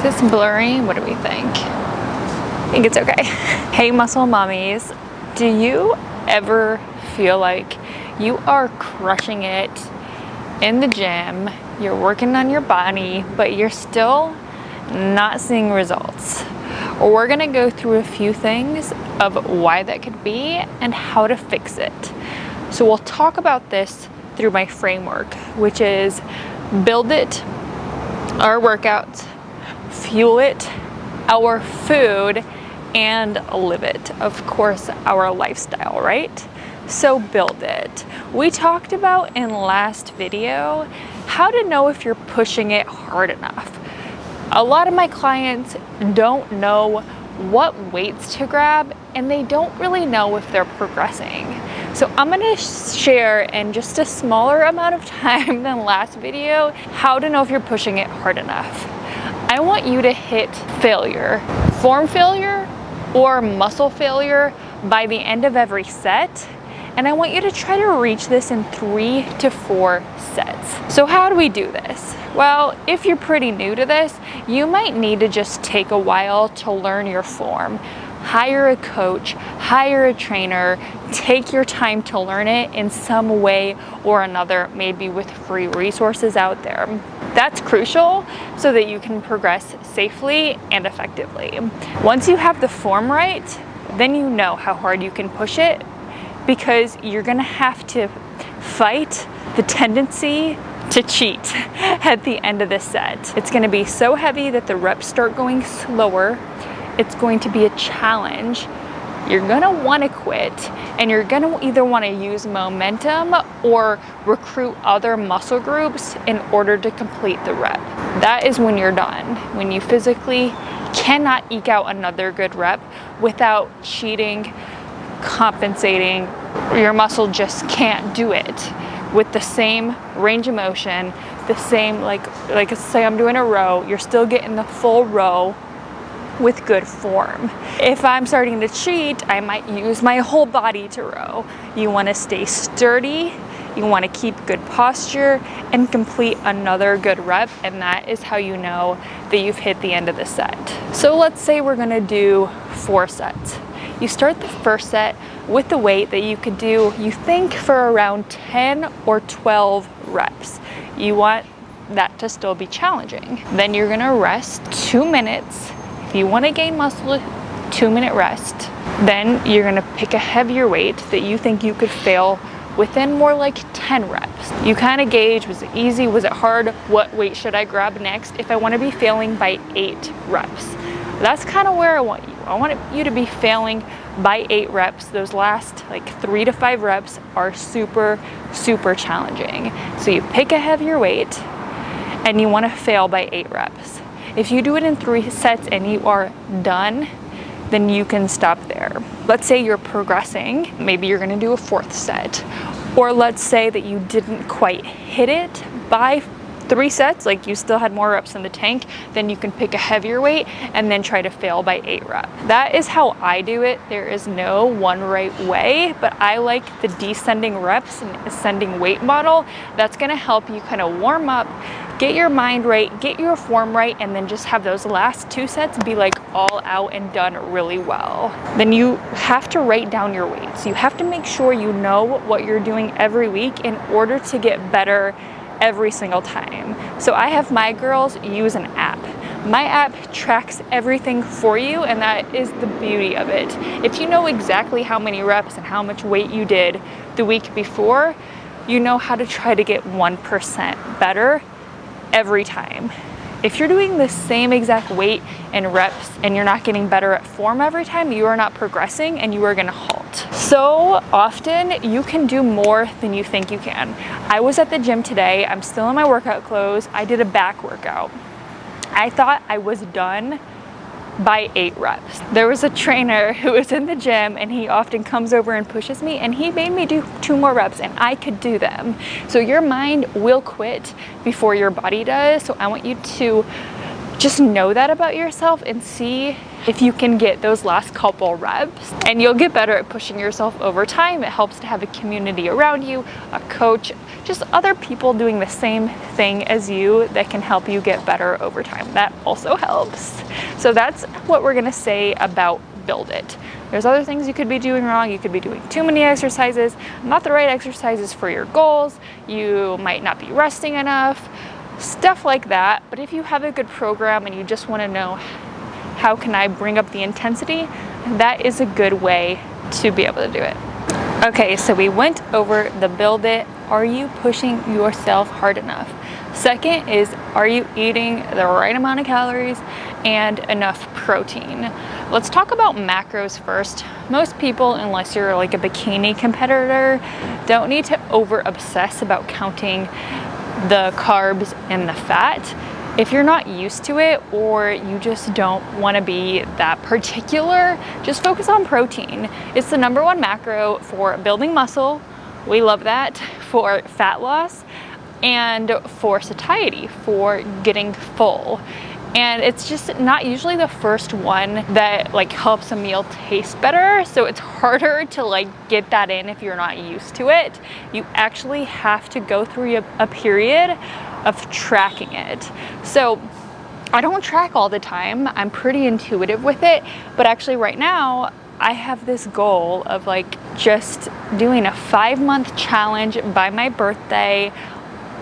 this blurry? What do we think? I think it's okay. Hey muscle mommies, do you ever feel like you are crushing it in the gym, you're working on your body, but you're still not seeing results? We're gonna go through a few things of why that could be and how to fix it. So we'll talk about this through my framework, which is build it, our workouts, fuel it, our food, and live it. Of course, our lifestyle, right? So build it. We talked about in last video how to know if you're pushing it hard enough. A lot of my clients don't know what weights to grab, and they don't really know if they're progressing. So I'm gonna share in just a smaller amount of time than last video how to know if you're pushing it hard enough. I want you to hit failure, form failure or muscle failure by the end of every set. And I want you to try to reach this in 3 to 4 sets. So how do we do this? Well, if you're pretty new to this, you might need to just take a while to learn your form. Hire a coach, hire a trainer, take your time to learn it in some way or another, maybe with free resources out there. That's crucial so that you can progress safely and effectively. Once you have the form right, then you know how hard you can push it, because you're gonna have to fight the tendency to cheat at the end of the set. It's gonna be so heavy that the reps start going slower. It's going to be a challenge. You're gonna wanna quit, and you're gonna either wanna use momentum or recruit other muscle groups in order to complete the rep. That is when you're done, when you physically cannot eke out another good rep without cheating, compensating. Your muscle just can't do it with the same range of motion, the same, like say I'm doing a row, you're still getting the full row with good form. If I'm starting to cheat, I might use my whole body to row. You want to stay sturdy, you want to keep good posture and complete another good rep, and that is how you know that you've hit the end of the set. So let's say we're going to do 4 sets. You start the first set with the weight that you could do, you think, for around 10 or 12 reps. You want that to still be challenging. Then you're gonna rest 2 minutes. If you wanna gain muscle, 2-minute rest. Then you're gonna pick a heavier weight that you think you could fail within more like 10 reps. You kind of gauge, was it easy, was it hard, what weight should I grab next if I wanna be failing by 8 reps. That's kind of where I want you. I want you to be failing by 8 reps. Those last like 3 to 5 reps are super, super challenging. So you pick a heavier weight and you want to fail by 8 reps. If you do it in 3 sets and you are done, then you can stop there. Let's say you're progressing. Maybe you're going to do a 4th set. Or let's say that you didn't quite hit it by 3 sets, like you still had more reps in the tank, then you can pick a heavier weight and then try to fail by 8 reps. That is how I do it. There is no one right way, but I like the descending reps and ascending weight model. That's gonna help you kind of warm up, get your mind right, get your form right, and then just have those last 2 sets be like all out and done really well. Then you have to write down your weights. You have to make sure you know what you're doing every week in order to get better every single time. So I have my girls use an app. My app tracks everything for you, and that is the beauty of it. If you know exactly how many reps and how much weight you did the week before, you know how to try to get 1% better every time. If you're doing the same exact weight and reps and you're not getting better at form every time, you are not progressing and you are gonna halt. So often you can do more than you think you can. I was at the gym today, I'm still in my workout clothes, I did a back workout. I thought I was done by 8 reps. There was a trainer who was in the gym and he often comes over and pushes me, and he made me do 2 more reps and I could do them. So your mind will quit before your body does. So I want you to just know that about yourself and see if you can get those last couple reps, and you'll get better at pushing yourself over time. It helps to have a community around you, a coach, just other people doing the same thing as you that can help you get better over time. That also helps. So that's what we're gonna say about Build It. There's other things you could be doing wrong. You could be doing too many exercises, not the right exercises for your goals. You might not be resting enough, stuff like that. But if you have a good program and you just want to know how can I bring up the intensity, that is a good way to be able to do it. Okay, so we went over the Build It. Are you pushing yourself hard enough? Second is, are you eating the right amount of calories and enough protein? Let's talk about macros first. Most people, unless you're like a bikini competitor, don't need to over obsess about counting the carbs and the fat. If you're not used to it, or you just don't want to be that particular, just focus on protein. It's the #1 macro for building muscle. We love that. For fat loss and for satiety, for getting full. And it's just not usually the first one that like helps a meal taste better. So it's harder to like get that in if you're not used to it. You actually have to go through a period of tracking it. So I don't track all the time. I'm pretty intuitive with it, but actually right now I have this goal of like just doing a 5-month challenge by my birthday.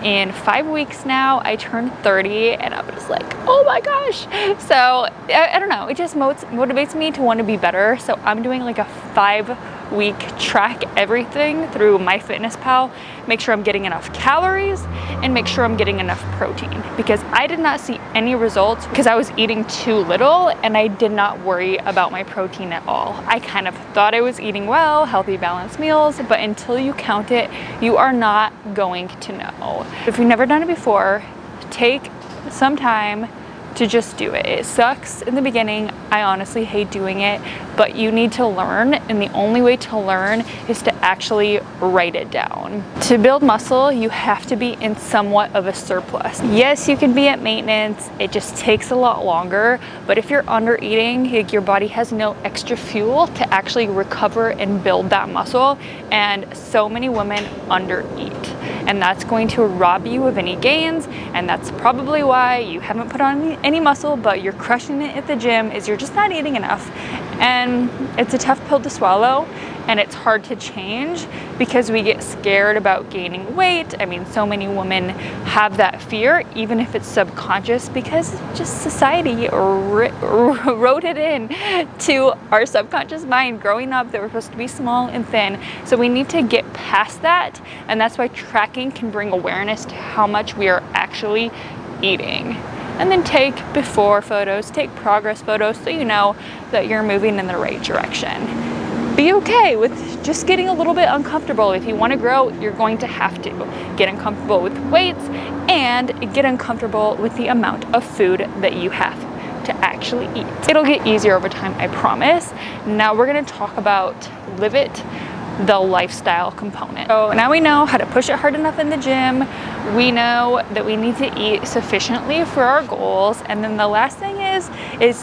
In 5 weeks now, I turned 30 and I'm just like, oh my gosh. So I don't know, it just motivates me to want to be better. So I'm doing like a 5-week track everything through MyFitnessPal, make sure I'm getting enough calories and make sure I'm getting enough protein, because I did not see any results because I was eating too little and I did not worry about my protein at all. I kind of thought I was eating well, healthy, balanced meals, but until you count it, you are not going to know. If you've never done it before, take some time to just do it. It sucks in the beginning. I honestly hate doing it, but you need to learn, and the only way to learn is to actually write it down. To build muscle, you have to be in somewhat of a surplus. Yes, you can be at maintenance. It just takes a lot longer, but if you're under eating, your body has no extra fuel to actually recover and build that muscle, and so many women under eat. And that's going to rob you of any gains, and that's probably why you haven't put on any muscle, but you're crushing it at the gym, is you're just not eating enough. And it's a tough pill to swallow, and it's hard to change because we get scared about gaining weight. I mean, so many women have that fear, even if it's subconscious, because just society wrote it in to our subconscious mind growing up that we're supposed to be small and thin. So we need to get past that, and that's why tracking can bring awareness to how much we are actually eating. And then take before photos, take progress photos, so you know that you're moving in the right direction. Be okay with just getting a little bit uncomfortable. If you want to grow, you're going to have to get uncomfortable with weights and get uncomfortable with the amount of food that you have to actually eat. It'll get easier over time, I promise. Now we're going to talk about Live It, the lifestyle component. So now we know how to push it hard enough in the gym. We know that we need to eat sufficiently for our goals. And then the last thing is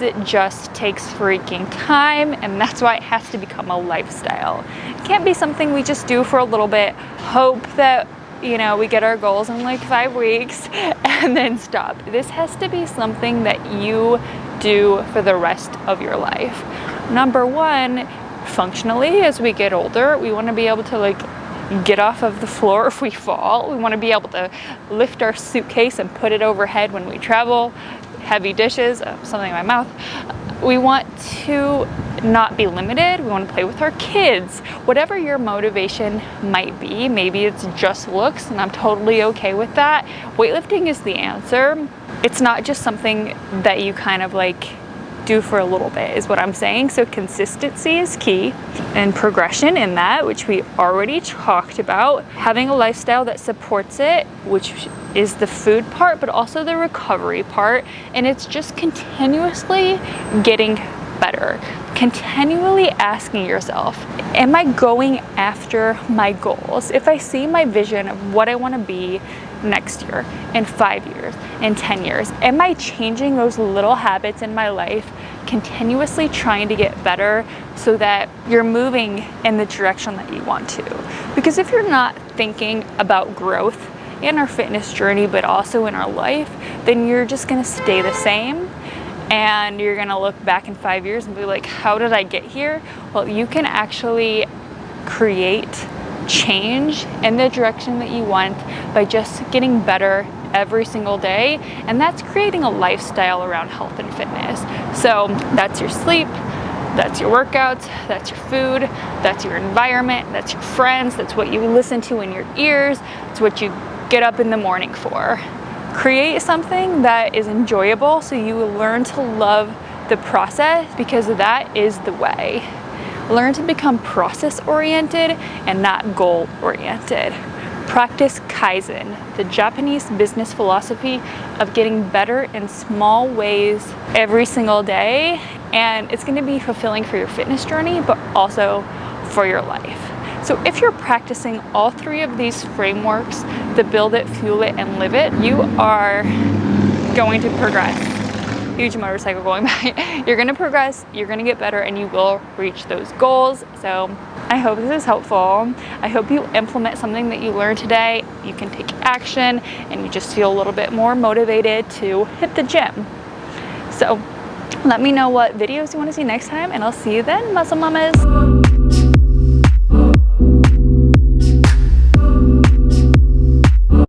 it just takes freaking time, and that's why it has to become a lifestyle. It can't be something we just do for a little bit, hope that, you know, we get our goals in like 5 weeks and then stop. This has to be something that you do for the rest of your life. #1, functionally, as we get older, we want to be able to like get off of the floor if we fall. We want to be able to lift our suitcase and put it overhead when we travel. Heavy dishes, something in my mouth. We want to not be limited. We want to play with our kids. Whatever your motivation might be, maybe it's just looks, and I'm totally okay with that. Weightlifting is the answer. It's not just something that you kind of like do for a little bit, is what I'm saying. So consistency is key, and progression in that, which we already talked about. Having a lifestyle that supports it, which is the food part, but also the recovery part. And it's just continuously getting better. Continually asking yourself, am I going after my goals? If I see my vision of what I want to be next year, in 5 years, in 10 years, am I changing those little habits in my life continuously trying to get better so that you're moving in the direction that you want to. Because if you're not thinking about growth in our fitness journey, but also in our life, then you're just gonna stay the same, and you're gonna look back in 5 years and be like, how did I get here? Well, you can actually create change in the direction that you want by just getting better every single day, and that's creating a lifestyle around health and fitness. So that's your sleep, that's your workouts, that's your food, that's your environment, that's your friends, that's what you listen to in your ears, it's what you get up in the morning for. Create something that is enjoyable so you will learn to love the process, because that is the way. Learn to become process oriented and not goal oriented. Practice Kaizen, the Japanese business philosophy of getting better in small ways every single day, and it's going to be fulfilling for your fitness journey, but also for your life. So if you're practicing all three of these frameworks, the build it, fuel it, and live it, you are going to progress. Huge motorcycle going by. You're gonna progress, you're gonna get better, and you will reach those goals. So I hope this is helpful. I hope you implement something that you learned today. You can take action and you just feel a little bit more motivated to hit the gym. So let me know what videos you want to see next time, and I'll see you then, muscle mamas.